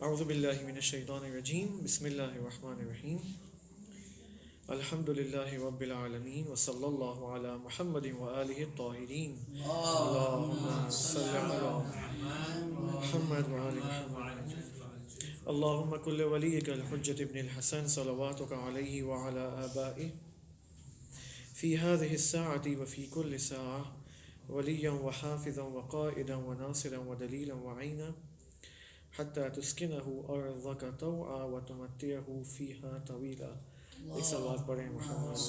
اعوذ باللہ من الشیطان الرجیم بسم اللہ الرحمن الرحیم الحمد للہ رب العالمین وصلی اللہ علی محمد وآلہ الطاہرین اللہم صل علی محمد وآل محمد اللہم کل ولیک الحجۃ ابن الحسن صلواتک علیہ وعلی آبائہ فی هذه الساعة وفی کل ساعة ولیا وحافظا وقائدا وناصرا ودلیلا وعینا حتی تسکنہ ارضک طوعا وتمتعہ فیہا طویلا. ایک صلوات پڑھیں محمد.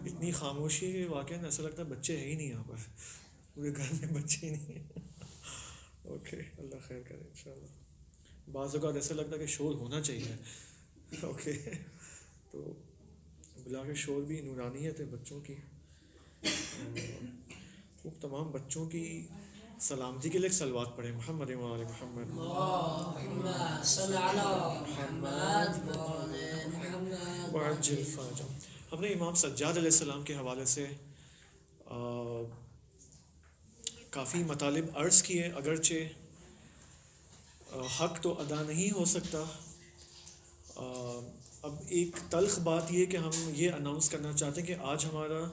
اتنی خاموشی ہے واقعا ایسا لگتا ہے بچے ہیں ہی نہیں یہاں پر، پورے گھر میں بچے ہی نہیں ہیں. اوکے، اللہ خیر کرے انشاءاللہ. بعض اوقات ایسا لگتا ہے کہ شور ہونا چاہیے. اوکے، تو بلا کے شور بھی نورانیت ہے بچوں کی. وہ تمام بچوں کی سلامتی کے لیے ایک صلوات پڑھیں محمد و آل محمد. اللہم صل علی محمد وعجل فرجهم. ہم نے امام سجاد علیہ السلام کے حوالے سے کافی مطالب عرض کیے، اگرچہ حق تو ادا نہیں ہو سکتا. اب ایک تلخ بات یہ کہ ہم یہ اناؤنس کرنا چاہتے ہیں کہ آج ہمارا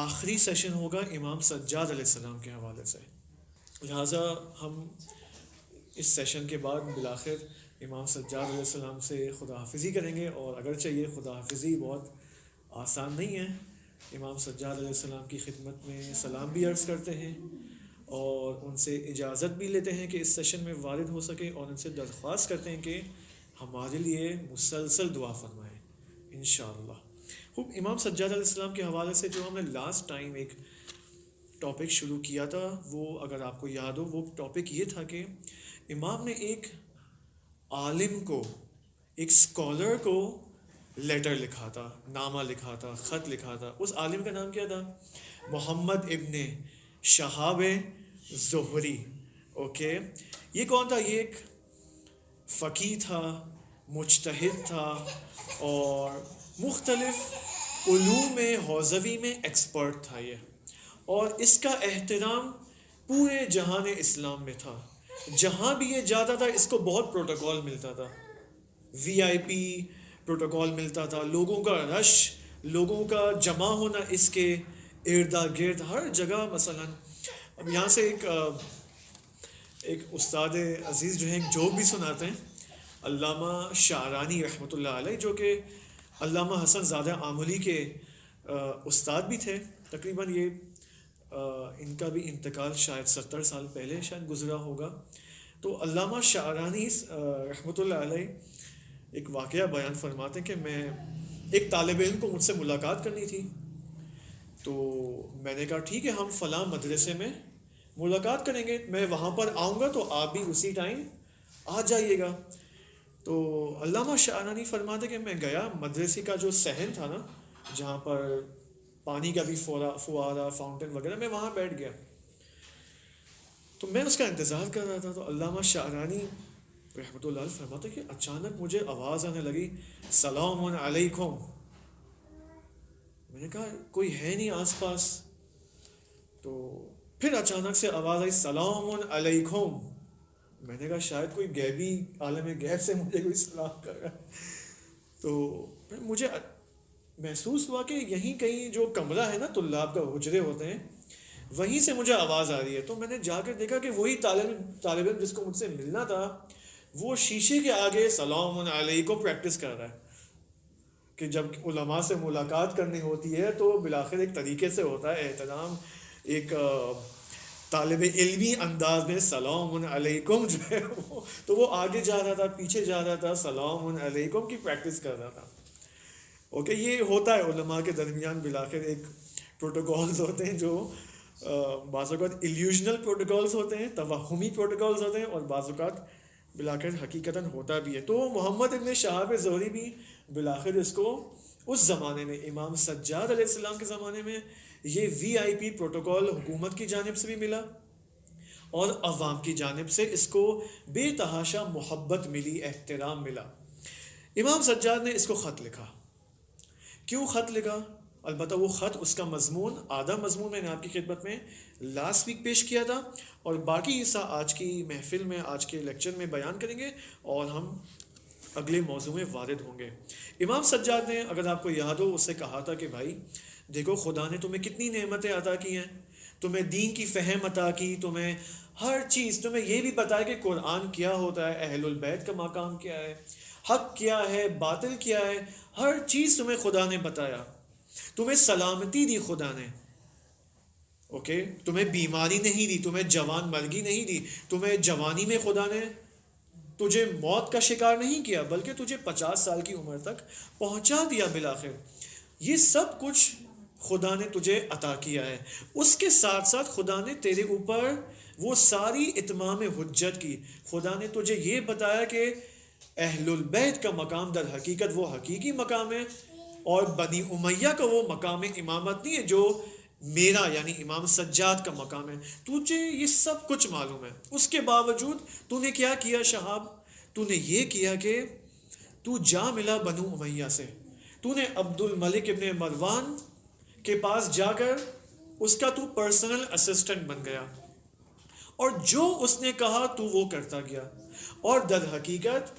آخری سیشن ہوگا امام سجاد علیہ السلام کے حوالے سے. لہٰذا ہم اس سیشن کے بعد بالآخر امام سجاد علیہ السلام سے خدا حافظی کریں گے، اور اگرچہ یہ خدا حافظی بہت آسان نہیں ہے، امام سجاد علیہ السلام کی خدمت میں سلام بھی عرض کرتے ہیں اور ان سے اجازت بھی لیتے ہیں کہ اس سیشن میں وارد ہو سکے، اور ان سے درخواست کرتے ہیں کہ ہمارے لیے مسلسل دعا فرمائیں انشاءاللہ. خوب، امام سجاد علیہ السلام کے حوالے سے جو ہم نے لاسٹ ٹائم ایک ٹاپک شروع کیا تھا، وہ اگر آپ کو یاد ہو، وہ ٹاپک یہ تھا کہ امام نے ایک عالم کو، ایک اسکالر کو لیٹر لکھا تھا، نامہ لکھا تھا، خط لکھا تھا. اس عالم کا نام کیا تھا؟ محمد ابن شہاب زہری. اوکے، یہ کون تھا؟ یہ ایک فقیہ تھا، مجتہد تھا، اور مختلف علوم حوزوی میں ایکسپرٹ تھا یہ، اور اس کا احترام پورے جہان اسلام میں تھا. جہاں بھی یہ جاتا تھا اس کو بہت پروٹوکول ملتا تھا، وی آئی پی پروٹوکول ملتا تھا، لوگوں کا رش، لوگوں کا جمع ہونا اس کے اردا گرد ہر جگہ. مثلا اب یہاں سے ایک استاد عزیز جو ہیں ایک جوک بھی سناتے ہیں، علامہ شعرانی رحمۃ اللہ علیہ، جو کہ علامہ حسن زادہ آملی کے استاد بھی تھے. تقریباً یہ ان کا بھی انتقال شاید 70 سال پہلے شاید گزرا ہوگا. تو علامہ شعرانی رحمۃ اللہ علیہ ایک واقعہ بیان فرماتے ہیں کہ میں ایک طالب علم کو مجھ سے ملاقات کرنی تھی، تو میں نے کہا ٹھیک ہے، ہم فلاں مدرسے میں ملاقات کریں گے، میں وہاں پر آؤں گا تو آپ بھی اسی ٹائم آ جائیے گا. تو علامہ شعرانی فرماتے کہ میں گیا، مدرسے کا جو صحن تھا نا جہاں پر پانی کا بھی فوارہ فاؤنٹین وغیرہ، میں وہاں بیٹھ گیا. تو میں اس کا انتظار کر رہا تھا. تو علامہ شعرانی رحمۃ اللہ علیہ فرماتے کہ اچانک مجھے آواز آنے لگی، سلام علیکم. میں نے کہا کوئی ہے نہیں آس پاس. تو پھر اچانک سے آواز آئی، سلام علیکم. میں نے کہا شاید کوئی غیبی عالم غیب سے مجھے کوئی سلام کر رہا ہے. تو پھر مجھے محسوس ہوا کہ یہیں کہیں جو کمرہ ہے نا طلاب کا، حجرے ہوتے ہیں، وہیں سے مجھے آواز آ رہی ہے. تو میں نے جا کر دیکھا کہ وہی طالب علم جس کو مجھ سے ملنا تھا، وہ شیشے کے آگے سلام علیکم پریکٹس کر رہا ہے. کہ جب علماء سے ملاقات کرنی ہوتی ہے تو بالآخر ایک طریقے سے ہوتا ہے احترام، ایک طالب علمی انداز میں سلام علیکم جو ہے تو وہ آگے جا رہا تھا، پیچھے جا رہا تھا، سلام علیکم کی پریکٹس کر رہا تھا. اوکے، یہ ہوتا ہے علماء کے درمیان بالآخر ایک پروٹوکولز ہوتے ہیں جو بعض اوقات ایلیوژنل پروٹوکولز ہوتے ہیں، توہمی پروٹوکولز ہوتے ہیں، اور بعض اوقات بالآخر حقیقتاً ہوتا بھی ہے. تو محمد ابن شہاب زہری بھی بالآخر اس کو اس زمانے میں، امام سجاد علیہ السلام کے زمانے میں، یہ وی آئی پی پروٹوکول حکومت کی جانب سے بھی ملا اور عوام کی جانب سے اس کو بے تحاشا محبت ملی، احترام ملا. امام سجاد نے اس کو خط لکھا. کیوں خط لکھا؟ البتہ وہ خط، اس کا مضمون، آدھا مضمون میں نے آپ کی خدمت میں لاسٹ ویک پیش کیا تھا، اور باقی حصہ آج کی محفل میں، آج کے لیکچر میں بیان کریں گے، اور ہم اگلے موضوع میں وارد ہوں گے۔ امام سجاد نے، اگر آپ کو یاد ہو، اس سے کہا تھا کہ بھائی دیکھو خدا نے تمہیں کتنی نعمتیں عطا کی ہیں، تمہیں دین کی فہم عطا کی، تمہیں ہر چیز، تمہیں یہ بھی بتایا کہ قرآن کیا ہوتا ہے، اہل البیت کا مقام کیا ہے، حق کیا ہے، باطل کیا ہے، ہر چیز تمہیں خدا نے بتایا، تمہیں سلامتی دی خدا نے، اوکے، تمہیں بیماری نہیں دی، تمہیں جوان مرگی نہیں دی، تمہیں جوانی میں خدا نے تجھے موت کا شکار نہیں کیا، بلکہ تجھے 50 سال کی عمر تک پہنچا دیا بالآخر۔ یہ سب کچھ خدا نے تجھے عطا کیا ہے۔ اس کے ساتھ ساتھ خدا نے تیرے اوپر وہ ساری اتمام حجت کی، خدا نے تجھے یہ بتایا کہ اہل البیت کا مقام در حقیقت وہ حقیقی مقام ہے، اور بنی امیہ کا وہ مقام امامت نہیں ہے جو میرا یعنی امام سجاد کا مقام ہے۔ تجھے یہ سب کچھ معلوم ہے، اس کے باوجود تو نے کیا کیا شہاب؟ تو نے یہ کیا کہ تو جا ملا بنو امیہ سے، تو نے عبد الملک ابن مروان کے پاس جا کر اس کا تو پرسنل اسسٹنٹ بن گیا، اور جو اس نے کہا تو وہ کرتا گیا، اور در حقیقت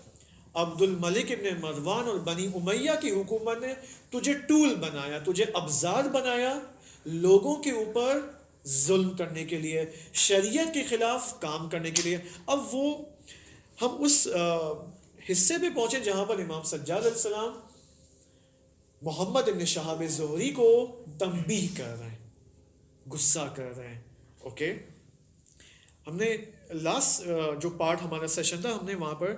عبد الملک ابن مروان اور بنی امیہ کی حکومت نے تجھے ٹول بنایا، تجھے ابزار بنایا لوگوں کے اوپر ظلم کرنے کے لیے، شریعت کے خلاف کام کرنے کے لیے۔ اب وہ ہم اس حصے پہ پہنچے جہاں پر امام سجاد علیہ السلام محمد ابن شہاب زہری کو تنبیہ کر رہے ہیں، غصہ کر رہے ہیں، اوکے۔ ہم نے لاسٹ جو پارٹ ہمارا سیشن تھا، ہم نے وہاں پر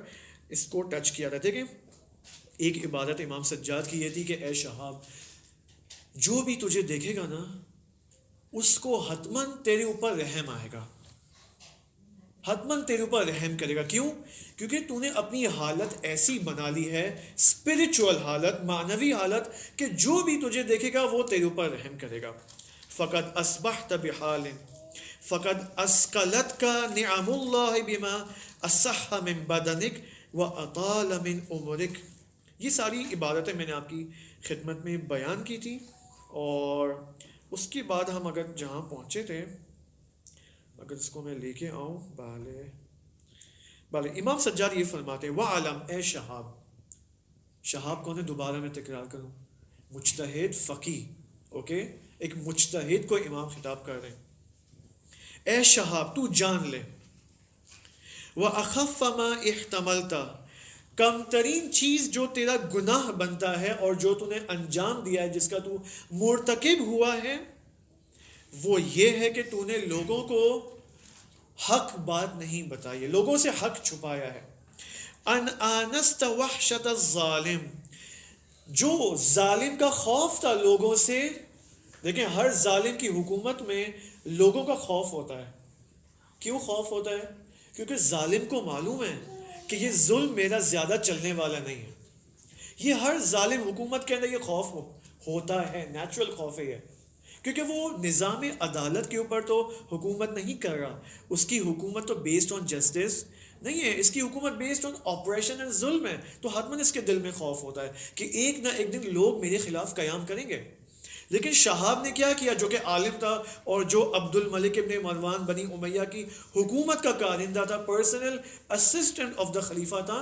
اس کو ٹچ کیا تھا۔ دیکھیں، ایک عبادت امام سجاد کی یہ تھی کہ اے شہاب، جو بھی تجھے دیکھے گا نا اس کو حتماً تیرے اوپر رحم آئے گا، حتماً تیرے اوپر رحم کرے گا۔ کیوں؟ کیونکہ تو نے اپنی حالت ایسی بنا لی ہے، اسپرچول حالت، معنوی حالت، کہ جو بھی تجھے دیکھے گا وہ تیرے اوپر رحم کرے گا۔ فقط اصبحت بحال فقد اسقلتک نعم اللہ بما اصح من بدنک واطال من عمرک۔ یہ ساری عبادتیں میں نے آپ کی خدمت میں بیان کی تھی، اور اس کے بعد ہم اگر جہاں پہنچے تھے، اگر اس کو میں لے کے آؤں، بھلے امام سجاد یہ فرماتے ہیں وَعَلَمْ، اے شہاب، شہاب کون ہے؟ دوبارہ میں تکرار کروں، مجتہد فقیہ، اوکے، ایک مجتہد کو امام خطاب کر رہے ہیں۔ اے شہاب، تو جان لے، وَأَخَفَّ مَا احْتَمَلْتَ، کم ترین چیز جو تیرا گناہ بنتا ہے اور جو تو نے انجام دیا ہے، جس کا تو مرتکب ہوا ہے، وہ یہ ہے کہ تو نے لوگوں کو حق بات نہیں بتائی ہے، لوگوں سے حق چھپایا ہے۔ ان آنست وحشت الظالم، جو ظالم کا خوف تھا لوگوں سے۔ دیکھیں، ہر ظالم کی حکومت میں لوگوں کا خوف ہوتا ہے۔ کیوں خوف ہوتا ہے؟ کیونکہ ظالم کو معلوم ہے کہ یہ ظلم میرا زیادہ چلنے والا نہیں ہے۔ یہ ہر ظالم حکومت کے اندر یہ خوف ہوتا ہے، نیچرل خوف ہے یہ، کیونکہ وہ نظام عدالت کے اوپر تو حکومت نہیں کر رہا، اس کی حکومت تو بیسڈ آن جسٹس نہیں ہے، اس کی حکومت بیسڈ آن آپریشن اینڈ ظلم ہے۔ تو حتماً اس کے دل میں خوف ہوتا ہے کہ ایک نہ ایک دن لوگ میرے خلاف قیام کریں گے۔ لیکن شہاب نے کیا کیا؟ جو کہ عالم تھا اور جو عبد الملک ابن مروان بنی امیہ کی حکومت کا کارندہ تھا، پرسنل اسسٹنٹ آف دا خلیفہ تھا،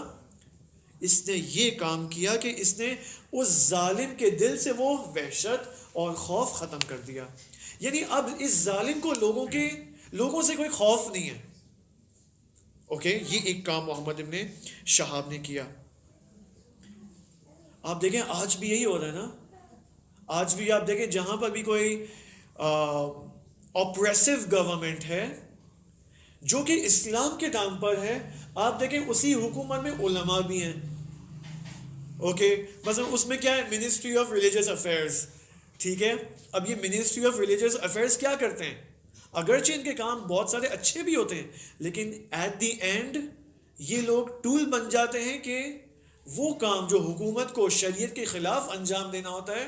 اس نے یہ کام کیا کہ اس نے اس ظالم کے دل سے وہ وحشت اور خوف ختم کر دیا۔ یعنی اب اس ظالم کو لوگوں سے کوئی خوف نہیں ہے، اوکے۔ یہ ایک کام محمد ابن شہاب نے کیا۔ آپ دیکھیں آج بھی یہی ہو رہا ہے نا، آج بھی آپ دیکھیں جہاں پر بھی کوئی آپریسو گورنمنٹ ہے جو کہ اسلام کے نام پر ہے، آپ دیکھیں اسی حکومت میں علماء بھی ہیں، اوکے۔ مثلا اس میں کیا ہے؟ منسٹری آف ریلیجس افیئرز، ٹھیک ہے۔ اب یہ منسٹری آف ریلیجس افیئرز کیا کرتے ہیں؟ اگرچہ ان کے کام بہت سارے اچھے بھی ہوتے ہیں، لیکن ایٹ دی اینڈ یہ لوگ ٹول بن جاتے ہیں کہ وہ کام جو حکومت کو شریعت کے خلاف انجام دینا ہوتا ہے،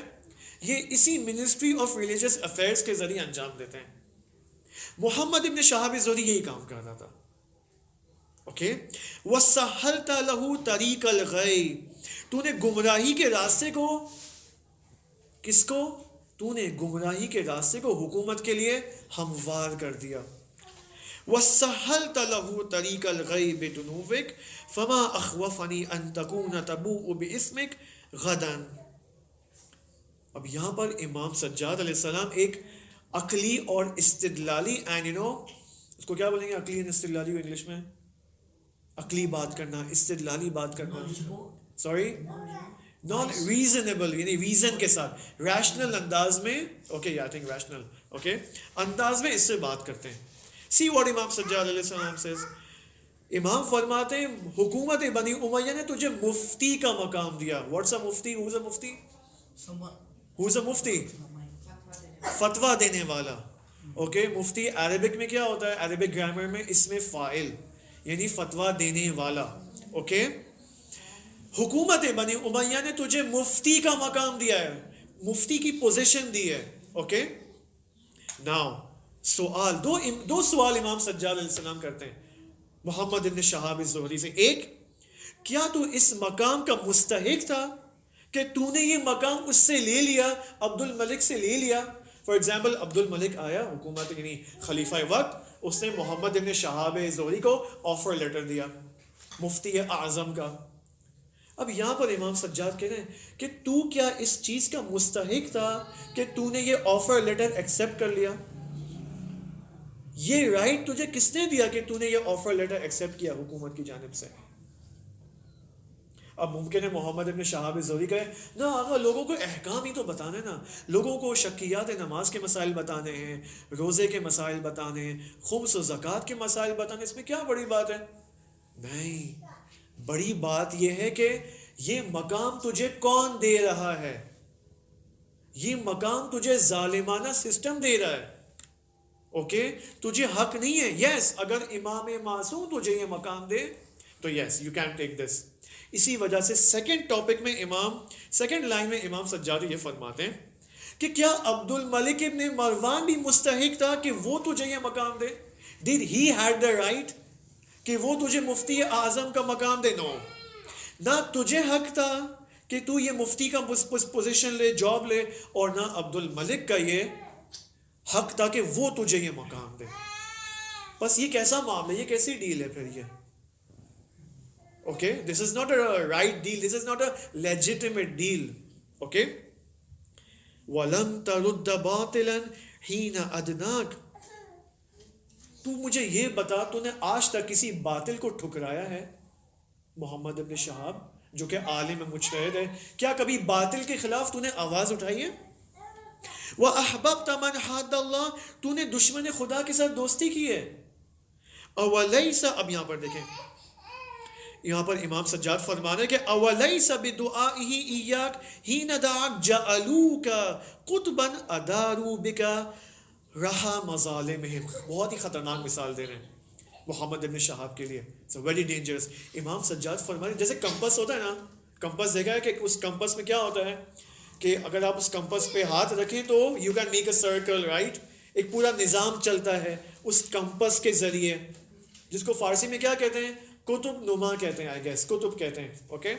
یہ اسی منسٹری آف ریلیجس افیئرز کے ذریعے انجام دیتے ہیں۔ محمد ابن شہاب زہری یہی کام کر رہا تھا، اوکے۔ وَسَهَّلْتَ لَهُ طَرِيقَ الْغَيِّ، تو نے گمراہی کے راستے کو، کس کو؟ تو نے گمراہی کے راستے کو حکومت کے لیے ہموار کر دیا. وَسَهَّلْتَ لَهُ طَرِيقَ الْغَيْبِ دُنُوبِكَ فَمَا أَخْوَفَنِي أَن تَكُونَ تَبُوءُ بِإِثْمِكَ غَدًا. اب یہاں پر امام سجاد علیہ السلام ایک عقلی اور استدلالی اس کو کیا بولیں گے عقلی اور استدلالی کو انگلش میں؟ عقلی بات کرنا، استدلالی بات کرنا، سوری نان ریزنیبل، یعنی ریزن کے ساتھ ریشنل انداز میں، okay I think rational okay انداز میں اس سے بات کرتے ہیں. سی واٹ امام سجاد علیہ السلام سیز. امام فرماتے ہیں حکومت بنی امیہ نے تجھے مفتی کا مقام دیا. واٹس اے مفتی؟ ہوز اے مفتی؟ ہوز اے مفتی؟ فتویٰ دینے والا. اوکے مفتی عربک میں کیا ہوتا ہے؟ عربک گرامر میں اسم فاعل یعنی فتویٰ دینے والا. اوکے حکومت بنی امیہ نے تجھے مفتی کا مقام دیا ہے، مفتی کی پوزیشن دی ہے. اوکے ناؤ سوال، دو سوال امام سجاد علیہ السلام کرتے ہیں محمد بن شہاب الزہری سے. ایک، کیا تو اس مقام کا مستحق تھا کہ تو نے یہ مقام اس سے لے لیا، عبد الملک سے لے لیا؟ فار ایگزامپل عبد الملک آیا حکومت یعنی خلیفہ وقت، اس نے محمد بن شہاب زہری کو آفر لیٹر دیا مفتی اعظم کا. اب یہاں پر امام سجاد کہہ رہے ہیں کہ تو کیا اس چیز کا مستحق تھا کہ تو نے یہ آفر لیٹر ایکسیپٹ کر لیا؟ یہ رائٹ تجھے کس نے دیا کہ تو نے یہ آفر لیٹر ایکسیپٹ کیا حکومت کی جانب سے؟ اب ممکن ہے محمد ابن شہاب زہری کہے نا آقا لوگوں کو احکام ہی تو بتانے نا، لوگوں کو شکیات نماز کے مسائل بتانے ہیں، روزے کے مسائل بتانے ہیں، خمس و زکوٰۃ کے مسائل بتانے، اس میں کیا بڑی بات ہے؟ نہیں، بڑی بات یہ ہے کہ یہ مقام تجھے کون دے رہا ہے؟ یہ مقام تجھے ظالمانہ سسٹم دے رہا ہے. اوکے تجھے حق نہیں ہے. یس اگر امام معصوم تجھے یہ مقام دے تو یس یو کین ٹیک دس. اسی وجہ سے سیکنڈ لائن میں امام سجاد یہ فرماتے ہیں کہ کیا عبد الملک ابن مروان بھی مستحق تھا کہ وہ تجھے یہ مقام دے؟ Did he had the right کہ وہ تجھے مفتی اعظم کا مقام دے؟ نو. نہ تجھے حق تھا کہ تو یہ مفتی کا پوزیشن لے، جاب لے، اور نہ عبد الملک کا یہ حق تھا کہ وہ تجھے یہ مقام دے. بس یہ کیسا معاملہ، یہ کیسی ڈیل ہے پھر یہ؟ Okay this is not a right deal, this is not a legitimate deal. Okay وَلَمْ تَرُدَّ بَاطِلًا حِينَ أَدْنَاكَ. تو مجھے یہ بتا تو نے آج تک کسی باطل کو ٹھکرایا ہے؟ محمد ابن شہاب جو کہ عالم مجتہد ہے، کیا کبھی باطل کے خلاف تو نے آواز اٹھائی ہے؟ وَأَحْبَبْتَ مَنْ حَادَّ اللَّهِ. تو نے دشمن خدا کے ساتھ دوستی کی ہے. أَوَلَيْسَ، اب یہاں پر دیکھیں، یہاں پر امام سجاد فرما رہے کہ أَوَلَيْسَ بِدُعَائِهِ إِيَّاكَ حِينَ دَعَاكَ جَعَلُوكَ قُطْبًا أَدَارُوا بِكَ رَحَا مَظَالِمِهِمْ. بہت ہی خطرناک مثال دے رہے ہیں محمد ابن شہاب کے لیے. It's very dangerous. Imam Sajjad فرما رہے جیسے کمپس ہوتا ہے نا، کمپس دیکھا ہے کہ اس کمپس میں کیا ہوتا ہے کہ اگر آپ اس کمپس پہ ہاتھ رکھیں تو you can make a circle, right? ایک پورا نظام چلتا ہے اس کمپس کے ذریعے، جس کو فارسی میں کیا کہتے ہیں؟ کتب نما کہتے ہیں، آئی گیس کتب کہتے ہیں. اوکے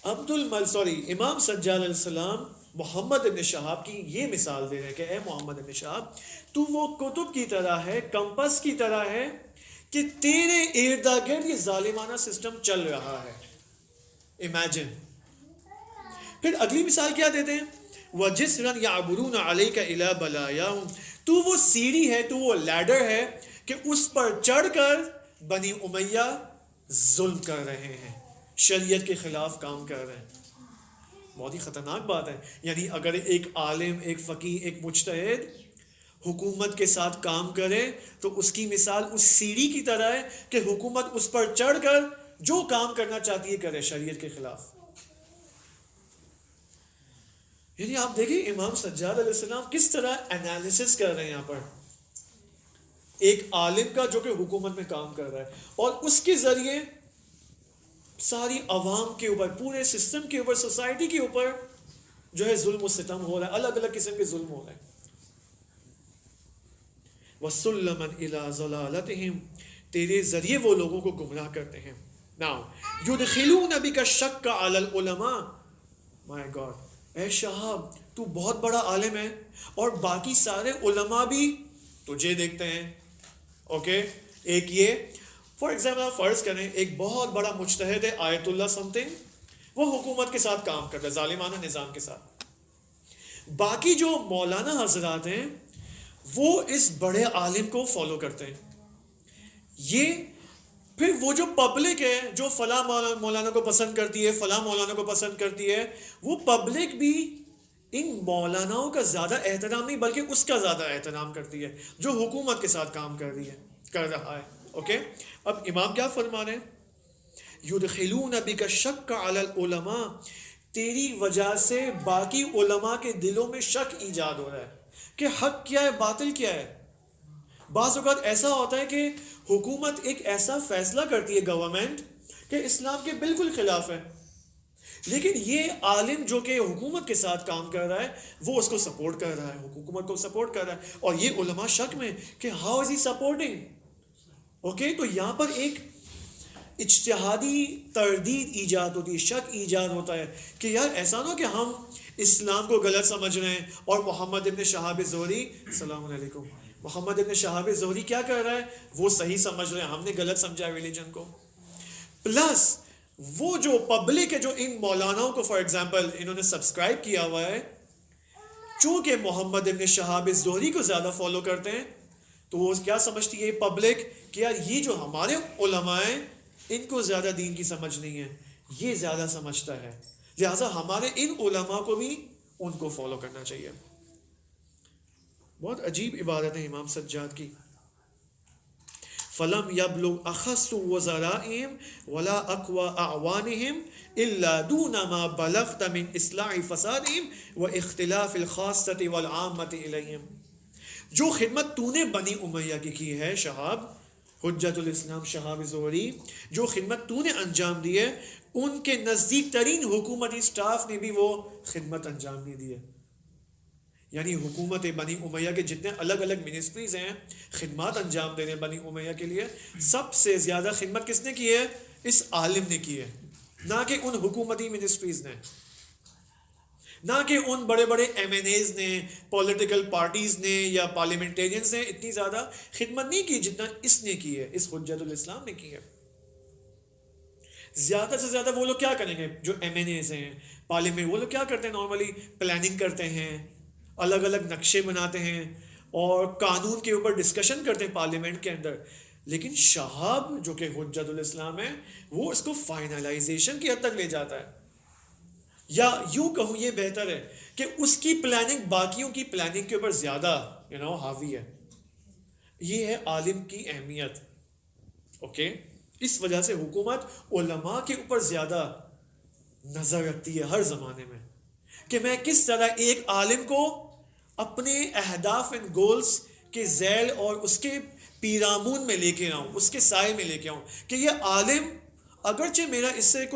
امام سجاد علیہ السلام محمد ابن شہاب کی یہ مثال دے رہے ہیں کہ اے محمد ابن شہاب تو وہ کتب کی طرح ہے، کمپس کی طرح ہے کہ تیرے ارد گرد یہ ظالمانہ سسٹم چل رہا ہے. امیجن. پھر اگلی مثال کیا دیتے ہیں؟ وَجِسْرًا يَعْبُرُونَ عَلَيْكَ إِلَى بَلَايَاهُمْ. تو وہ سیڑھی ہے، تو وہ لیڈر ہے کہ اس پر چڑھ کر بنی امیہ ظلم کر رہے ہیں، شریعت کے خلاف کام کر رہے ہیں. بہت ہی خطرناک بات ہے. یعنی اگر ایک عالم، ایک فقیہ، ایک مجتہد حکومت کے ساتھ کام کرے تو اس کی مثال اس سیڑھی کی طرح ہے کہ حکومت اس پر چڑھ کر جو کام کرنا چاہتی ہے کرے شریعت کے خلاف. یعنی آپ دیکھیں امام سجاد علیہ السلام کس طرح انالیسس کر رہے ہیں یہاں پر ایک عالم کا جو کہ حکومت میں کام کر رہا ہے، اور اس کے ذریعے ساری عوام کے اوپر، پورے سسٹم کے اوپر، سوسائٹی کے اوپر جو ہے ظلم و ستم ہو رہا ہے، الگ الگ قسم کے ظلم ہو رہے ہیں. وَسُلَّمًا إِلَىٰ ضَلَالَتِهِمْ. تیرے ذریعے وہ لوگوں کو گمراہ کرتے ہیں. Now يُدْخِلُونَ بِكَ الشَّكَّ عَلَى الْعُلَمَاءِ. My God. اے شہاب تو بہت بڑا عالم ہے اور باقی سارے علماء بھی تجھے دیکھتے ہیں. اوکے, ایک یہ فار ایگزامپل آپ فرض کریں ایک بہت بڑا مجتہد ہے آیت اللہ سم تھنگ, وہ حکومت کے ساتھ کام کرتا ہے, ظالمانہ نظام کے ساتھ. باقی جو مولانا حضرات ہیں وہ اس بڑے عالم کو فالو کرتے ہیں. یہ پھر وہ جو پبلک ہے جو فلاں مولانا کو پسند کرتی ہے, فلاں مولانا کو پسند کرتی ہے, وہ پبلک بھی ان مولاناؤں کا زیادہ احترام نہیں بلکہ اس کا زیادہ احترام کرتی ہے جو حکومت کے ساتھ کام کر رہا ہے. اوکے, اب امام کیا فرما رہے ہیں؟ یدخلون بک الشک علی العلماء, تیری وجہ سے باقی علماء کے دلوں میں شک ایجاد ہو رہا ہے کہ حق کیا ہے باطل کیا ہے. بعض اوقات ایسا ہوتا ہے کہ حکومت ایک ایسا فیصلہ کرتی ہے گورنمنٹ کہ اسلام کے بالکل خلاف ہے, لیکن یہ عالم جو کہ حکومت کے ساتھ کام کر رہا ہے وہ اس کو سپورٹ کر رہا ہے, حکومت کو سپورٹ کر رہا ہے, اور یہ علماء شک میں کہ how is he supporting. Okay, تو یہاں پر ایک اجتہادی تردید ایجاد ہوتی ہے, شک ایجاد ہوتا ہے کہ یار ایسا نہ ہو کہ ہم اسلام کو غلط سمجھ رہے ہیں اور محمد ابن شہاب زہری السلام علیکم, محمد ابن شہاب زہری کیا کر رہا ہے, وہ صحیح سمجھ رہے ہیں, ہم نے غلط سمجھا ریلیجن کو. پلس وہ جو پبلک ہے جو ان مولاناؤں کو فار ایگزامپل انہوں نے سبسکرائب کیا ہوا ہے, چونکہ محمد ابن شہاب زہری کو زیادہ فالو کرتے ہیں, تو وہ کیا سمجھتی ہے پبلک کہ یار یہ جو ہمارے علماء ہیں ان کو زیادہ دین کی سمجھ نہیں ہے, یہ زیادہ سمجھتا ہے, لہٰذا ہمارے ان علماء کو بھی ان کو فالو کرنا چاہیے. بہت عجیب عبادت ہے امام سجاد کی. فلم یبلغ اخص وزرائهم ولا اقوى اعوانهم الا دون ما بلغت من اصلاح فسادهم واختلاف الخاصة والعامة اليهم. جو خدمت تو نے بنی امیہ کی ہے شہاب, حجت الاسلام شہاب زہری, جو خدمت تو نے انجام دی ہے ان کے نزدیک ترین حکومتی سٹاف نے بھی وہ خدمت انجام نہیں دی ہے. یعنی حکومت بنی امیہ کے جتنے الگ الگ منسٹریز ہیں خدمات انجام دے رہے ہیں بنی امیہ کے لیے, سب سے زیادہ خدمت کس نے کی ہے؟ اس عالم نے کی ہے, نہ کہ ان حکومتی منسٹریز نے, نہ کہ ان بڑے بڑے ایم این ایز نے, پولیٹیکل پارٹیز نے یا پارلیمنٹیرینز نے اتنی زیادہ خدمت نہیں کی جتنا اس نے کی ہے, اس حجت الاسلام نے کی ہے. زیادہ سے زیادہ وہ لوگ کیا کریں گے جو ایم این ایز ہیں پارلیمنٹ, وہ لوگ کیا کرتے ہیں نارملی پلاننگ کرتے ہیں, الگ الگ نقشے بناتے ہیں اور قانون کے اوپر ڈسکشن کرتے ہیں پارلیمنٹ کے اندر. لیکن شہاب جو کہ حجت الاسلام ہے وہ اس کو فائنلائزیشن کی حد تک لے جاتا ہے, یا یوں کہوں یہ بہتر ہے کہ اس کی پلاننگ باقیوں کی پلاننگ کے اوپر زیادہ حاوی ہے. یہ ہے عالم کی اہمیت. اوکے, اس وجہ سے حکومت علماء کے اوپر زیادہ نظر رکھتی ہے ہر زمانے میں کہ میں کس طرح ایک عالم کو اپنے اہداف اینڈ گولز کے ذیل اور اس کے پیرامون میں لے کے آؤں, اس کے سائے میں لے کے آؤں, کہ یہ عالم اگرچہ میرا اس سے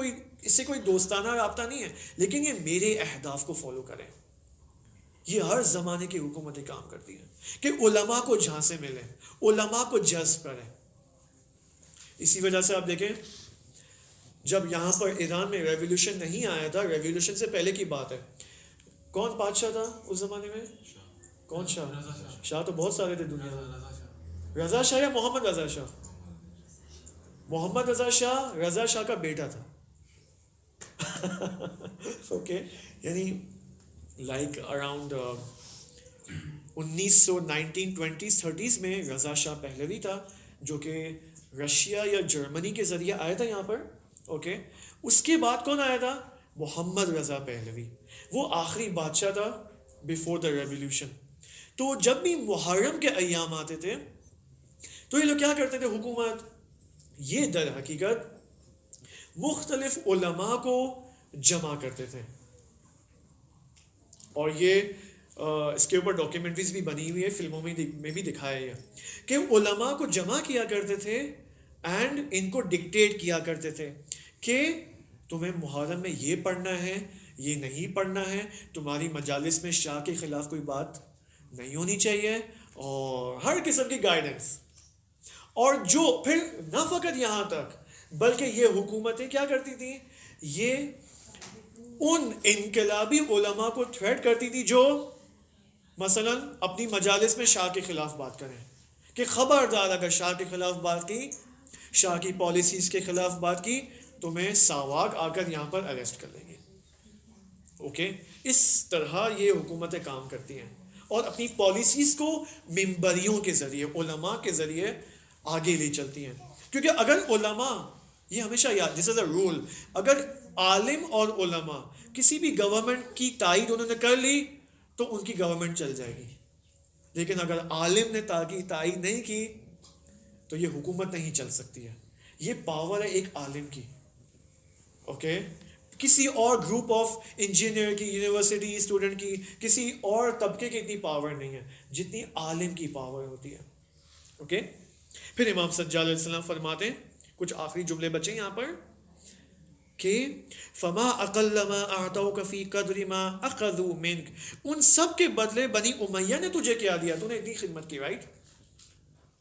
کوئی دوستانہ رابطہ نہیں ہے لیکن یہ میرے اہداف کو فالو کرے. یہ ہر زمانے کی حکومتیں کام کرتی ہیں کہ علماء کو جھانسے ملے, علماء کو جذب کرے. اسی وجہ سے آپ دیکھیں جب یہاں پر ایران میں ریولیوشن نہیں آیا تھا, ریولیوشن سے پہلے کی بات ہے, کون بادشاہ تھا اس زمانے میں؟ کون شاہ؟ شاہ تو بہت سارے تھے دنیا میں. رضا شاہ یا محمد رضا شاہ؟ محمد رضا شاہ رضا شاہ کا بیٹا تھا. اوکے, یعنی لائک اراؤنڈ 1920s میں رضا شاہ پہلوی تھا جو کہ رشیا یا جرمنی کے ذریعے آیا تھا یہاں پر. اوکے, اس کے بعد کون آیا تھا؟ محمد رضا پہلوی, وہ آخری بادشاہ تھا بیفور دا ریولیوشن. تو جب بھی محرم کے ایام آتے تھے تو یہ لوگ کیا کرتے تھے, حکومت یہ در حقیقت مختلف علماء کو جمع کرتے تھے, اور یہ اس کے اوپر ڈاکیومنٹریز بھی بنی ہوئی ہے, فلموں میں بھی دکھایا ہے کہ علماء کو جمع کیا کرتے تھے اینڈ ان کو ڈکٹیٹ کیا کرتے تھے کہ تمہیں محرم میں یہ پڑھنا ہے, یہ نہیں پڑھنا ہے, تمہاری مجالس میں شاہ کے خلاف کوئی بات نہیں ہونی چاہیے, اور ہر قسم کی گائیڈنس. اور جو پھر نہ فقط یہاں تک بلکہ یہ حکومتیں کیا کرتی تھیں, یہ ان انقلابی علماء کو تھریٹ کرتی تھی جو مثلا اپنی مجالس میں شاہ کے خلاف بات کریں کہ خبردار اگر شاہ کے خلاف بات کی، شاہ کی پالیسیز کے خلاف بات کی، تمہیں ساواک آ کر یہاں پر اریسٹ کر لیں گے. اوکے، اس طرح یہ حکومتیں کام کرتی ہیں اور اپنی پالیسیز کو ممبریوں کے ذریعے، علماء کے ذریعے آگے لے چلتی ہیں. کیونکہ اگر علماء، یہ ہمیشہ یاد، دس از اے رول، اگر عالم اور علماء کسی بھی گورنمنٹ کی تائید انہوں نے کر لی تو ان کی گورنمنٹ چل جائے گی. لیکن اگر عالم نے تائید نہیں کی تو یہ حکومت نہیں چل سکتی ہے. یہ پاور ہے ایک عالم کی. اوکے، کسی اور گروپ آف انجینئر کی، یونیورسٹی اسٹوڈنٹ کی، کسی اور طبقے کی اتنی پاور نہیں ہے جتنی عالم کی پاور ہوتی ہے. اوکے، پھر امام سجاد علیہ السلام فرماتے ہیں، کچھ آخری جملے بچے یہاں پر، کہ فما اقل ما اعطوك في قدر ما اخذوا منك، ان سب کے بدلے بنی امیہ نے تجھے کیا دیا؟ تو نے اتنی خدمت کی، رائٹ؟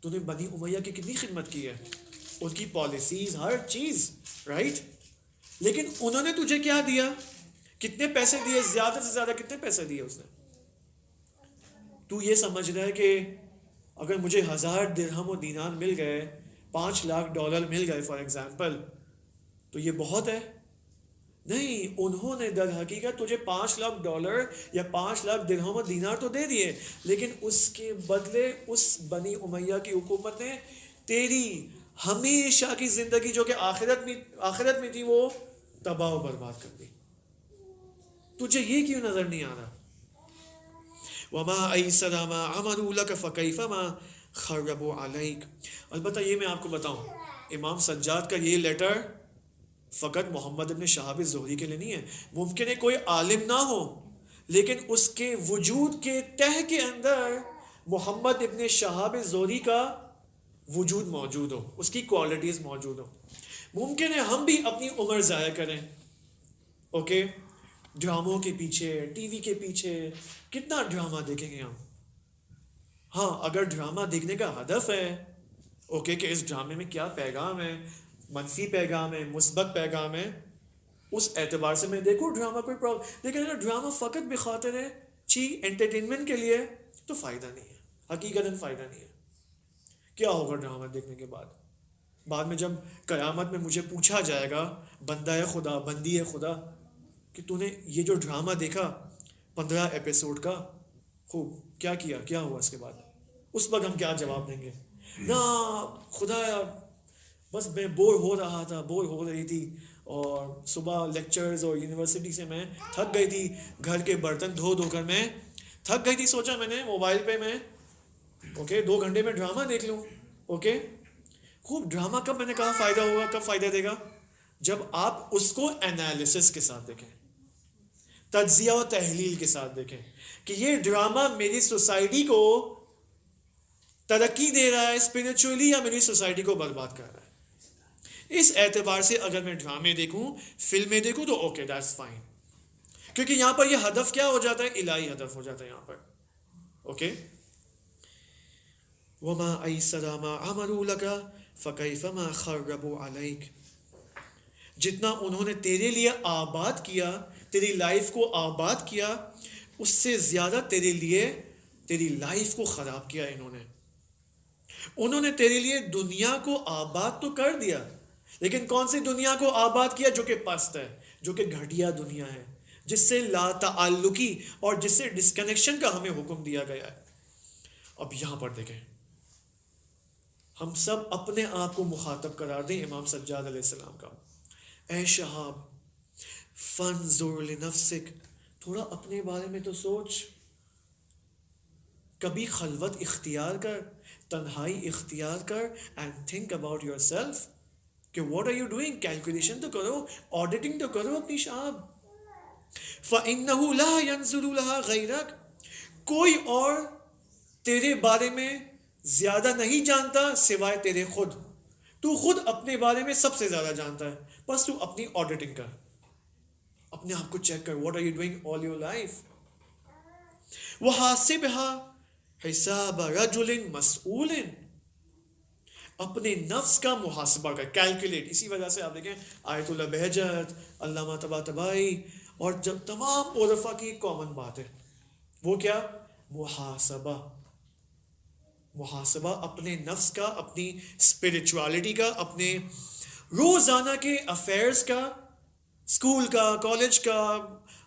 تو نے بنی امیہ کی کتنی خدمت کی ہے، ان کی پالیسیز، ہر چیز، رائٹ؟ لیکن انہوں نے تجھے کیا دیا؟ کتنے پیسے دیے؟ زیادہ سے زیادہ کتنے پیسے دیے اس نے؟ تو یہ سمجھ رہا ہے کہ اگر مجھے 1000 درہم و دینار مل گئے، $5 مل گئے فار ایگزامپل، تو یہ بہت ہے؟ نہیں، انہوں نے در حقیقت تجھے $5 یا 5 درہم و دینار تو دے دیے، لیکن اس کے بدلے اس بنی امیہ کی حکومت نے تیری ہمیشہ کی زندگی جو کہ آخرت میں تھی وہ تباہ و برباد کر دی. تجھے یہ کیوں نظر نہیں آ رہا؟ وَمَا أَيْسَرَ مَا عَمَلُوا لَكَ فَكَيْفَ مَا خَرَّبُوا عَلَيْكَ. البتہ یہ میں آپ کو بتاؤں، امام سجاد کا یہ لیٹر فقط محمد ابن شہاب الزہری کے لیے نہیں ہے. ممکن ہے کوئی عالم نہ ہو لیکن اس کے وجود کے تہ کے اندر محمد ابن شہاب الزہری کا وجود موجود ہو، اس کی کوالٹیز موجود ہو. ممکن ہے ہم بھی اپنی عمر ضائع کریں، اوکے، ڈراموں کے پیچھے، ٹی وی کے پیچھے. کتنا ڈرامہ دیکھیں گے ہم؟ ہاں، اگر ڈرامہ دیکھنے کا ہدف ہے، اوکے، کہ اس ڈرامے میں کیا پیغام ہے، منفی پیغام ہے، مثبت پیغام ہے، اس اعتبار سے میں دیکھوں ڈرامہ، کوئی پرابلم. لیکن اگر ڈرامہ فقط بخاطر ہے انٹرٹینمنٹ کے لیے تو فائدہ نہیں ہے، حقیقتاً فائدہ نہیں ہے. کیا ہوگا ڈرامہ دیکھنے کے بعد میں جب قیامت میں مجھے پوچھا جائے گا، بندہ خدا، بندی خدا، کہ تو نے یہ جو ڈرامہ دیکھا 15 ایپیسوڈ کا، خوب کیا کیا، کیا ہوا اس کے بعد؟ اس وقت ہم کیا جواب دیں گے؟ نا خدایا، بس میں بور ہو رہا تھا، بور ہو رہی تھی، اور صبح لیکچرز اور یونیورسٹی سے میں تھک گئی تھی، گھر کے برتن دھو کر میں تھک گئی تھی، سوچا میں نے موبائل پہ میں 2 گھنٹے میں ڈرامہ دیکھ لوں. اوکے، خوب. ڈرامہ کب، میں نے کہا فائدہ ہوگا، کب فائدہ دے گا؟ جب آپ اس کو انالیسس کے ساتھ دیکھیں، تجزیہ و تحلیل کے ساتھ دیکھیں کہ یہ ڈرامہ میری سوسائٹی کو ترقی دے رہا ہے اسپرچولی، یا میری سوسائٹی کو برباد کر رہا ہے. اس اعتبار سے اگر میں ڈرامے دیکھوں، فلمیں دیکھوں تو اوکے، دیٹس فائن. کیونکہ یہاں پر یہ ہدف کیا ہو جاتا ہے؟ الہی ہدف ہو جاتا ہے یہاں پر. اوکے، وَمَا أَيْسَرَ مَا عَمَلُوا لَكَ فَكَيْفَ مَا خَرَّبُوا عَلَيْكَ. جتنا انہوں نے تیرے لیے آباد کیا، تیری لائف کو آباد کیا، اس سے زیادہ تیرے لیے تیری لائف کو خراب کیا. انہوں نے تیرے لیے دنیا کو آباد تو کر دیا، لیکن کون سی دنیا کو آباد کیا؟ جو کہ پست ہے، جو کہ گھٹیا دنیا ہے، جس سے لا تعلقی اور جس سے ڈسکنیکشن کا ہمیں حکم دیا گیا ہے. اب یہاں پر دیکھیں، ہم سب اپنے آپ کو مخاطب قرار دیں امام سجاد علیہ السلام کا. اے شہاب، فانظر لنفسک، تھوڑا اپنے بارے میں تو سوچ. کبھی خلوت اختیار کر، تنہائی اختیار کر، and think about yourself کہ what are you doing. Calculation تو کرو، آڈیٹنگ تو کرو اپنی شہاب. فَإِنَّهُ لَا يَنظُرُ لَهَا غَيْرَكَ، کوئی اور تیرے بارے میں زیادہ نہیں جانتا سوائے تیرے خود. تو خود اپنے بارے میں سب سے زیادہ جانتا ہے، بس تو اپنی آڈیٹنگ کر، اپنے آپ کو چیک کر، what are you doing all your life. وَحَاسِبْهَا حساب رجل مسئول، اپنے نفس کا محاسبہ کر، کیلکولیٹ. اسی وجہ سے آپ دیکھیں آیت اللہ بہجت، علامہ طباطبائی اور جب تمام عرفا کی ایک کامن بات ہے، وہ کیا؟ محاسبہ. محاسبہ اپنے نفس کا، اپنی اسپرچوالٹی کا، اپنے روزانہ کے افیئرز کا، اسکول کا، کالج کا.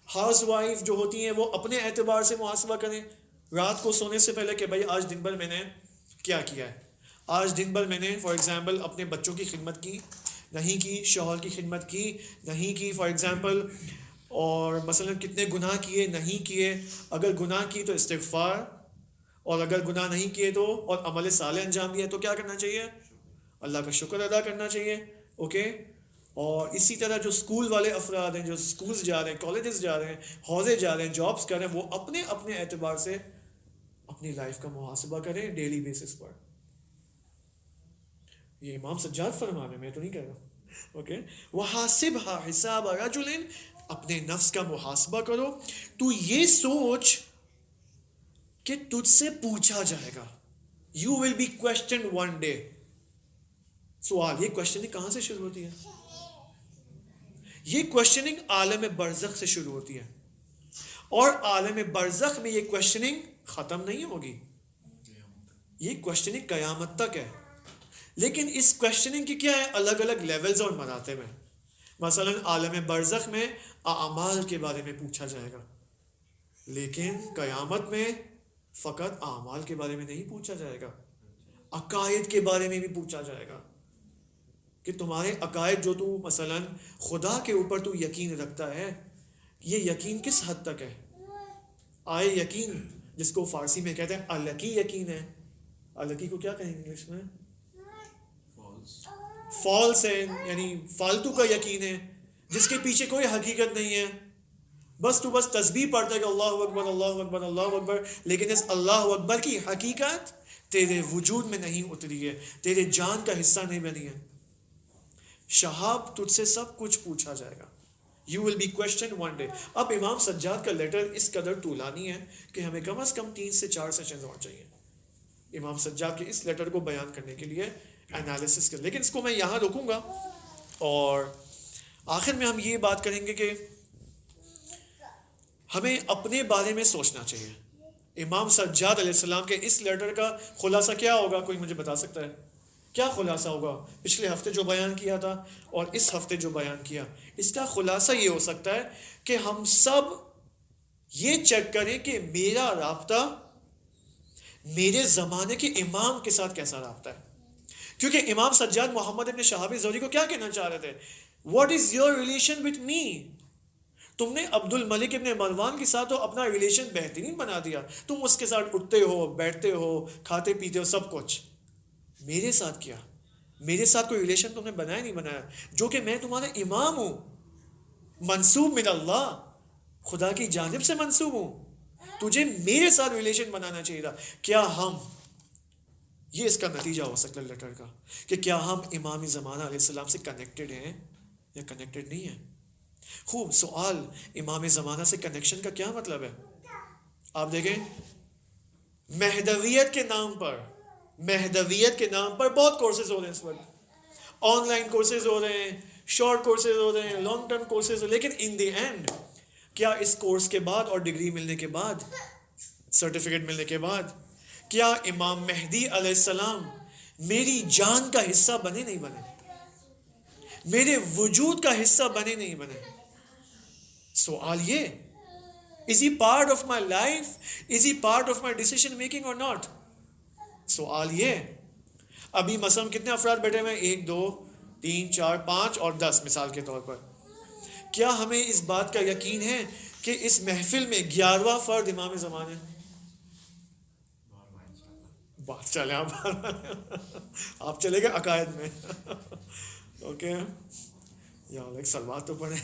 ہاؤس وائف جو ہوتی ہیں وہ اپنے اعتبار سے محاسبہ کریں رات کو سونے سے پہلے کہ بھائی آج دن بھر میں نے کیا کیا ہے. آج دن بھر میں نے فار ایگزامپل اپنے بچوں کی خدمت کی نہیں کی، شوہر کی خدمت کی نہیں کی فار ایگزامپل، اور مثلا کتنے گناہ کیے نہیں کیے. اگر گناہ کی تو استغفار، اور اگر گناہ نہیں کیے تو اور عمل صالح انجام دیا تو کیا کرنا چاہیے؟ اللہ کا شکر ادا کرنا چاہیے. اوکے. اور اسی طرح جو اسکول والے افراد ہیں، جو اسکولز جا رہے ہیں، کالجز جا رہے ہیں، حوضے جا رہے ہیں، جابس کر رہے ہیں، وہ اپنے اپنے اعتبار سے اپنی لائف کا محاسبہ کریں ڈیلی بیسس پر. یہ امام سجاد فرما رہے ہیں، میں تو نہیں کہہ رہا. اوکے. وَحَاسِبْهَا حِسَابَ رَجُلٍ، اپنے نفس کا محاسبہ کرو. تو یہ سوچ کہ تجھ سے پوچھا جائے گا. You will be questioned one day. سوال، یہ کوشچننگ کہاں سے شروع ہوتی ہے؟ یہ کوشچننگ عالم برزخ سے شروع ہوتی ہے، اور عالم برزخ میں یہ کوشچننگ ختم نہیں ہوگی. یہ کوشچننگ قیامت تک ہے. لیکن اس کوشچننگ کی کیا ہے؟ الگ الگ لیولز اور مراتب ہیں. مثلا عالم برزخ میں اعمال کے بارے میں پوچھا جائے گا، لیکن قیامت میں فقط اعمال کے بارے میں نہیں پوچھا جائے گا، عقائد کے بارے میں بھی پوچھا جائے گا کہ تمہارے عقائد جو تو مثلا خدا کے اوپر تو یقین رکھتا ہے، یہ یقین کس حد تک ہے؟ آئے یقین، جس کو فارسی میں کہتے ہیں الکی یقین ہے. الکی کو کیا کہیں گے انگلش میں؟ فالس ہے، یعنی فالتو کا یقین ہے جس کے پیچھے کوئی حقیقت نہیں ہے. بس تو بس تسبیح پڑھتا ہے کہ اللہ اکبر اللہ اکبر اللہ اکبر، لیکن اس اللہ اکبر کی حقیقت تیرے وجود میں نہیں اتری ہے، تیرے جان کا حصہ نہیں بنی ہے. شہاب، تجھ سے سب کچھ پوچھا جائے گا. You will be question one day. اب امام سجاد کا لیٹر اس قدر طولانی ہے کہ ہمیں کم از کم 3 سے 4 سیشنز اور چاہیے امام سجاد کے اس لیٹر کو بیان کرنے کے لیے، انالیسس کر. لیکن اس کو میں یہاں روکوں گا، اور آخر میں ہم یہ بات کریں گے کہ ہمیں اپنے بارے میں سوچنا چاہیے. امام سجاد علیہ السلام کے اس لیٹر کا خلاصہ کیا ہوگا؟ کوئی مجھے بتا سکتا ہے کیا خلاصہ ہوگا؟ پچھلے ہفتے جو بیان کیا تھا اور اس ہفتے جو بیان کیا، اس کا خلاصہ یہ ہو سکتا ہے کہ ہم سب یہ چیک کریں کہ میرا رابطہ میرے زمانے کے امام کے ساتھ کیسا رابطہ ہے. کیونکہ امام سجاد محمد ابن شہاب زہری کو کیا کہنا چاہ رہے تھے؟ What is your relation with me? تم نے عبد الملک ابن مروان کے ساتھ تو اپنا ریلیشن بہترین بنا دیا، تم اس کے ساتھ اٹھتے ہو، بیٹھتے ہو، کھاتے پیتے ہو، سب کچھ. میرے ساتھ کیا؟ میرے ساتھ کوئی ریلیشن تم نے بنایا نہیں بنایا، جو کہ میں تمہارا امام ہوں، منسوب من اللہ، خدا کی جانب سے منسوب ہوں. تجھے میرے ساتھ ریلیشن بنانا چاہیے تھا. کیا ہم، یہ اس کا نتیجہ ہو سکتا ہے لیٹر کا، کہ کیا ہم امام زمانہ علیہ السلام سے کنیکٹڈ ہیں یا کنیکٹڈ نہیں ہیں؟ خوب سوال، امام زمانہ سے کنیکشن کا کیا مطلب ہے؟ آپ دیکھیں، مہدویت کے نام پر بہت کورسز ہو رہے ہیں اس وقت. آن لائن کورسز ہو رہے ہیں، شارٹ کورسز ہو رہے ہیں، لانگ ٹرم کورسز، لیکن ان دی اینڈ کیا اس کورس کے بعد اور ڈگری ملنے کے بعد، سرٹیفکیٹ ملنے کے بعد، کیا امام مہدی علیہ السلام میری جان کا حصہ بنے نہیں بنے؟ میرے وجود کا حصہ بنے نہیں بنے؟ سوال یہ، is he part of my life? is he part of my decision making or not? سوال یہ. ابھی مثلا کتنے افراد بیٹھے ہوئے ہیں؟ 1 2 3 4 5 اور 10 مثال کے طور پر. کیا ہمیں اس بات کا یقین ہے کہ اس محفل میں 11واں فرد امام زمان ہے؟ بات چلے آپ چلے گئے عقائد میں. اوکے، یا ایک سلوات تو پڑھیں.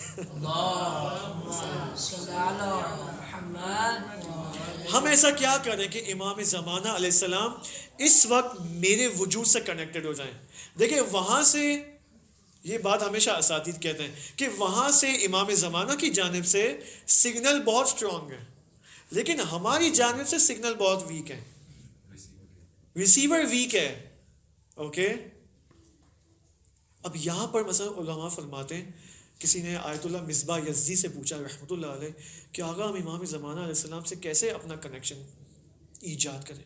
ہم ایسا کیا کریں کہ امام زمانہ علیہ السلام اس وقت میرے وجود سے کنیکٹڈ ہو جائیں. دیکھیں، وہاں سے یہ بات ہمیشہ اساتذہ کہتے ہیں کہ وہاں سے امام زمانہ کی جانب سے سگنل بہت سٹرونگ ہے، لیکن ہماری جانب سے سگنل بہت ویک ہے، ریسیور ویک ہے. اوکے. اب یہاں پر مثلا علماء فرماتے ہیں کسی نے آیت اللہ مصباح یزدی سے پوچھا رحمۃ اللہ علیہ کہ آقا ہم امام زمانہ علیہ السلام سے کیسے اپنا کنیکشن ایجاد کریں؟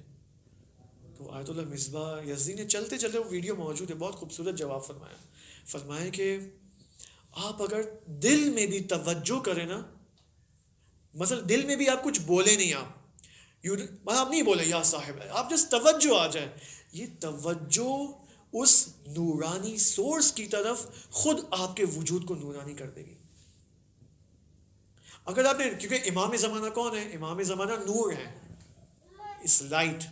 تو آیت اللہ مصباح یزدی نے چلتے چلتے، وہ ویڈیو موجود ہے، بہت خوبصورت جواب فرمایا کہ آپ اگر دل میں بھی توجہ کریں نا، مثلا دل میں بھی آپ کچھ بولے نہیں، آپ نہیں بولے یا صاحب، آپ جس توجہ آ جائے، یہ توجہ اس نورانی سورس کی طرف خود آپ کے وجود کو نورانی کر دے گی. اگر آپ نے، کیونکہ امام زمانہ کون ہے؟ امام زمانہ نور ہے، اس لائٹ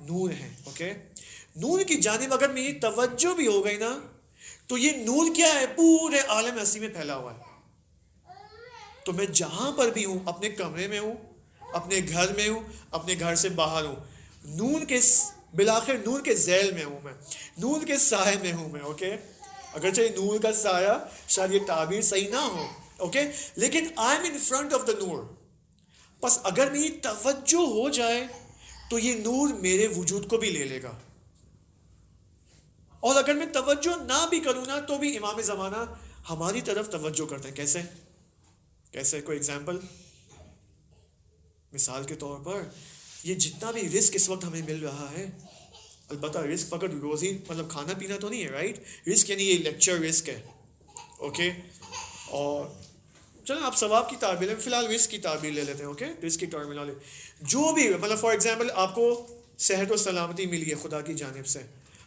نور ہے. اوکے، نور کی جانب اگر میری توجہ بھی ہو گئی نا، تو یہ نور کیا ہے؟ پورے عالم ہستی میں پھیلا ہوا ہے. تو میں جہاں پر بھی ہوں، اپنے کمرے میں ہوں، اپنے گھر میں ہوں، اپنے گھر سے باہر ہوں، نور کے بالآخر نور کے ذیل میں ہوں، میں نور کے سائے میں ہوں میں. اوکے، اگرچہ نور کا سایہ شاید یہ تعبیر صحیح نہ ہو، اوکے، لیکن I am in front of the نور. بس اگر میری توجہ ہو جائے تو یہ نور میرے وجود کو بھی لے لے گا. اور اگر میں توجہ نہ بھی کروں نا، تو بھی امام زمانہ ہماری طرف توجہ کرتے ہیں. کیسے کوئی ایگزامپل؟ مثال کے طور پر یہ جتنا بھی رزق اس وقت ہمیں مل رہا ہے، البتہ رزق فقط روزی مطلب کھانا پینا تو نہیں ہے، رائٹ؟ رزق یعنی یہ لیکچر رزق ہے. اوکے، اور چلیں آپ ثواب کی تعبیر لیں، فی الحال رزق کی تعبیر لے لیتے ہیں. اوکے، رزق کی ٹرمینالوجی جو بھی مطلب فار ایگزامپل آپ کو صحت و سلامتی ملی ہے خدا کی جانب سے،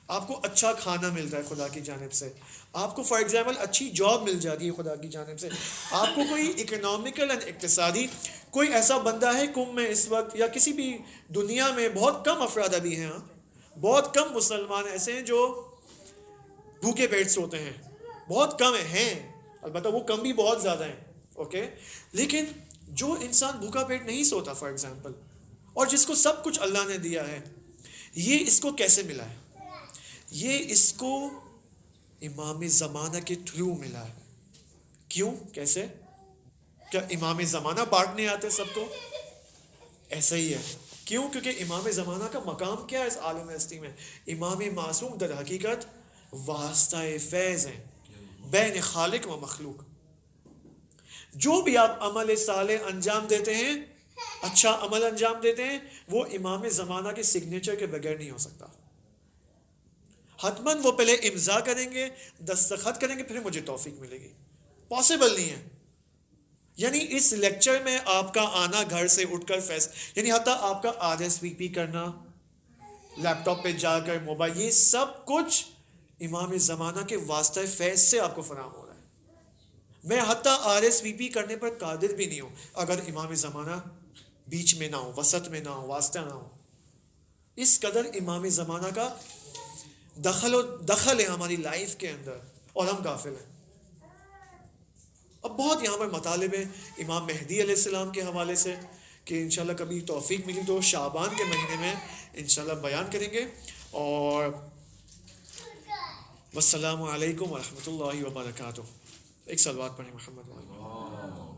آپ کو اچھا کھانا ملتا ہے خدا کی جانب سے، آپ کو فار ایگزامپل اچھی جاب مل جاتی ہے خدا کی جانب سے، آپ کو کوئی اکنامیکل اینڈ اقتصادی کوئی ایسا بندہ ہے کم میں اس وقت، یا کسی بھی دنیا میں بہت کم افراد ابھی ہیں، بہت کم مسلمان ایسے ہیں جو بھوکے پیٹ سوتے ہیں، بہت کم ہیں، البتہ وہ کم بھی بہت زیادہ ہیں. اوکے، لیکن جو انسان بھوکا پیٹ نہیں سوتا فار ایگزامپل، اور جس کو سب کچھ اللہ نے دیا ہے، یہ اس کو کیسے ملا ہے؟ یہ اس کو امام زمانہ کے تھرو ملا ہے. کیوں؟ کیسے؟ کیا امام زمانہ بانٹنے آتے سب کو؟ ایسا ہی ہے. کیوں؟ کیونکہ امام زمانہ کا مقام کیا ہے اس عالم ہستی میں؟ امام معصوم در حقیقت واسطہ فیض ہیں بین خالق و مخلوق. جو بھی آپ عمل صالح انجام دیتے ہیں، اچھا عمل انجام دیتے ہیں، وہ امام زمانہ کے سگنیچر کے بغیر نہیں ہو سکتا. حتماً وہ پہلے امضا کریں گے، دستخط کریں گے، پھر مجھے توفیق ملے گی. پاسبل نہیں ہے. یعنی اس لیکچر میں آپ کا آنا گھر سے اٹھ کر یعنی حتیٰ آپ کا RSVP کرنا، لیپ ٹاپ پہ جا کر موبائل، یہ سب کچھ امام زمانہ کے واسطہ فیض سے آپ کو فراہم ہو رہا ہے. میں حتیٰ RSVP کرنے پر قادر بھی نہیں ہوں اگر امام زمانہ بیچ میں نہ ہو، وسط میں نہ ہو، واسطہ نہ ہو. اس قدر امام زمانہ کا دخل ہے ہماری لائف کے اندر، اور ہم غافل ہیں. اب بہت یہاں پر مطالب ہیں امام مہدی علیہ السلام کے حوالے سے کہ انشاءاللہ کبھی توفیق ملی تو شعبان کے مہینے میں انشاءاللہ بیان کریں گے. اور والسلام علیکم ورحمۃ اللہ وبرکاتہ. ایک صلوات پڑھیں محمد.